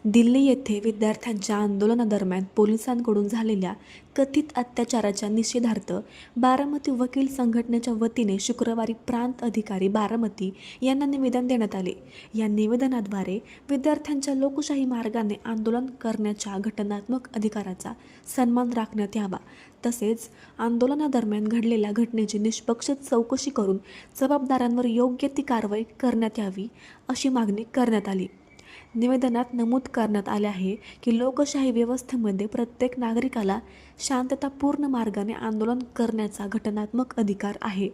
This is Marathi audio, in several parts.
दिल्ली येथे विद्यार्थ्यांच्या आंदोलनादरम्यान पोलिसांकडून झालेल्या कथित अत्याचाराच्या निषेधार्थ बारामती वकील संघटनेच्या वतीने शुक्रवारी प्रांत अधिकारी बारामती यांना निवेदन देण्यात आले। या निवेदनाद्वारे विद्यार्थ्यांच्या लोकशाही मार्गाने आंदोलन करण्याच्या घटनात्मक अधिकाराचा सन्मान राखण्यात यावा, तसेच आंदोलनादरम्यान घडलेल्या घटनेची निष्पक्ष चौकशी करून जबाबदारांवर योग्य ती कारवाई करण्यात यावी, अशी मागणी करण्यात आली। निवेदनात नमूद करण्यात आले आहे की लोकशाही व्यवस्थेमध्ये प्रत्येक नागरिकाला शांततापूर्ण मार्गाने आंदोलन करण्याचा घटनात्मक अधिकार आहे।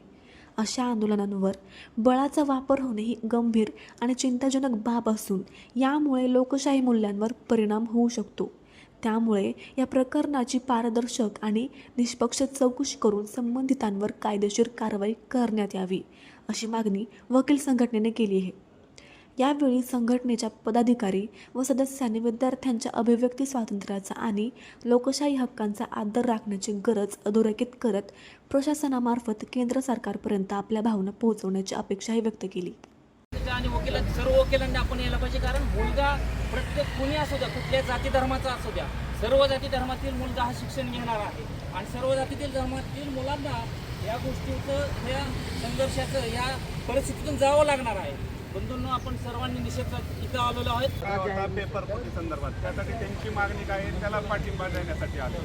अशा आंदोलनांवर बळाचा वापर होणे ही गंभीर आणि चिंताजनक बाब असून यामुळे लोकशाही मूल्यांवर परिणाम होऊ शकतो। त्यामुळे या प्रकरणाची पारदर्शक आणि निष्पक्ष चौकशी करून संबंधितांवर कायदेशीर कारवाई करण्यात यावी, अशी मागणी वकील संघटनेने केली आहे। यावेळी संघटनेच्या पदाधिकारी व सदस्यांनी विद्यार्थ्यांच्या अभिव्यक्ती स्वातंत्र्याचा आणि लोकशाही हक्कांचा आदर राखण्याची गरज अधोरेखित करत प्रशासनामार्फत केंद्र सरकारपर्यंत आपल्या भावना पोहोचवण्याची अपेक्षाही व्यक्त केली। आणि सर्व वकिलांनी आपण यायला पाहिजे, कारण मुलगा प्रत्येक कुणी असू द्या, कुठल्या जाती धर्माचा असू द्या, सर्व जाती धर्मातील मुलगा हा शिक्षण घेणार आहे आणि सर्व जातीतील धर्मातील मुलांना या गोष्टीचं, या संघर्षाचं, या परिस्थितीतून जावं लागणार आहे। बंधूंनो, आपण सर्वांनी निषेध इथं आलेलो आहोत पेपर फुटी संदर्भात। त्यासाठी त्यांची मागणी काय आहे त्याला पाठिंबा देण्यासाठी आलो।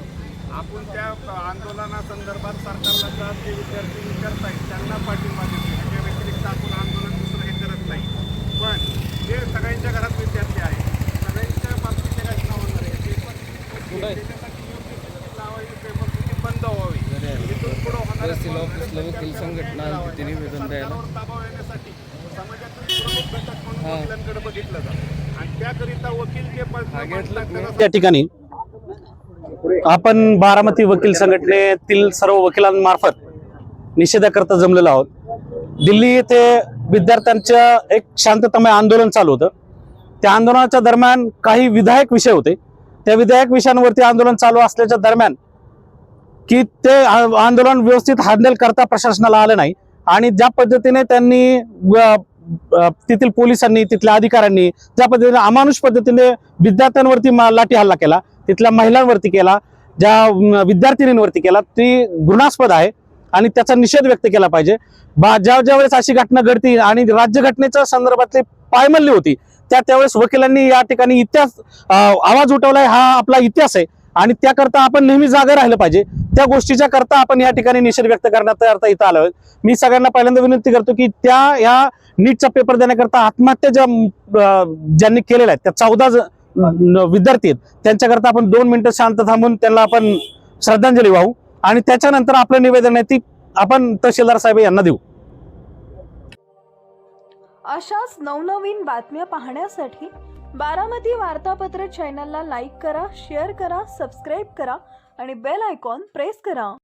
आपण त्या आंदोलनासंदर्भात सरकारला जे विद्यार्थी विचारतायत त्यांना पाठिंबा देतो। याच्या व्यतिरिक्त आपण आंदोलन दुसरं हे करत नाही। पण जे सगळ्यांच्या घरात विद्यार्थी आहेत, सगळ्यांच्या बाबतीत घटना होणार आहे, त्याच्यासाठी योग्य पद्धतीने लावायची पेपर फुटी बंद व्हावी। इथून पुढे होणाऱ्या संघटना निवेदन द्यायला दबाव येण्यासाठी समाजातील प्रमुख घटक म्हणून वकिलांकडे बघितलं जातं आणि त्याकरिता वकील जे त्या ठिकाणी आपण बारामती वकील संघटनेतील सर्व वकिलांमार्फत निषेधाकरता जमलेलो आहोत। दिल्ली येथे विद्यार्थ्यांच्या एक शांततामय आंदोलन चालू होतं। त्या आंदोलनाच्या दरम्यान काही विधायक विषय होते। त्या विधायक विषयांवरती आंदोलन चालू असल्याच्या दरम्यान की ते आंदोलन व्यवस्थित हँडल करता प्रशासनाला आलं नाही आणि ज्या पद्धतीने त्यांनी तिथील पोलिसांनी, तिथल्या अधिकाऱ्यांनी ज्या पद्धतीने अमानुष पद्धतीने विद्यार्थ्यांवरती लाठी हल्ला केला, तिथल्या महिलांवरती केला, ज्या विद्यार्थिनींवरती केला, ती घृणास्पद आहे आणि त्याचा निषेध व्यक्त केला पाहिजे। ज्या वेळेस अशी घटना घडती आणि राज्यघटनेच्या संदर्भातली पायमल्ली होती त्यावेळेस वकिलांनी या ठिकाणी इतिहास आवाज उठवलाय। हा आपला इतिहास आहे आणि त्याकरता आपण नेहमी जागे राहिलं पाहिजे। त्या गोष्टीच्या करता आपण या ठिकाणी निषेध व्यक्त करण्याकरता इथं आलो आहोत। मी सगळ्यांना पहिल्यांदा विनंती करतो की या नीटचा पेपर देण्याकरता आत्महत्या ज्यांनी केलेल्या आहेत त्या 14 विद्यार्थी आहेत, त्यांच्याकरता आपण 2 मिनिटं शांत थांबून त्यांना आपण श्रद्धांजली वाहू आणि त्याच्यानंतर आपलं निवेदन आहे ती आपण तहसीलदार साहेब यांना देऊ। अशाच नवनवीन बातम्या पाहण्यासाठी बारामती वार्तापत्र चॅनलला लाईक करा, शेअर करा, सबस्क्राईब करा आणि बेल आयकॉन प्रेस करा।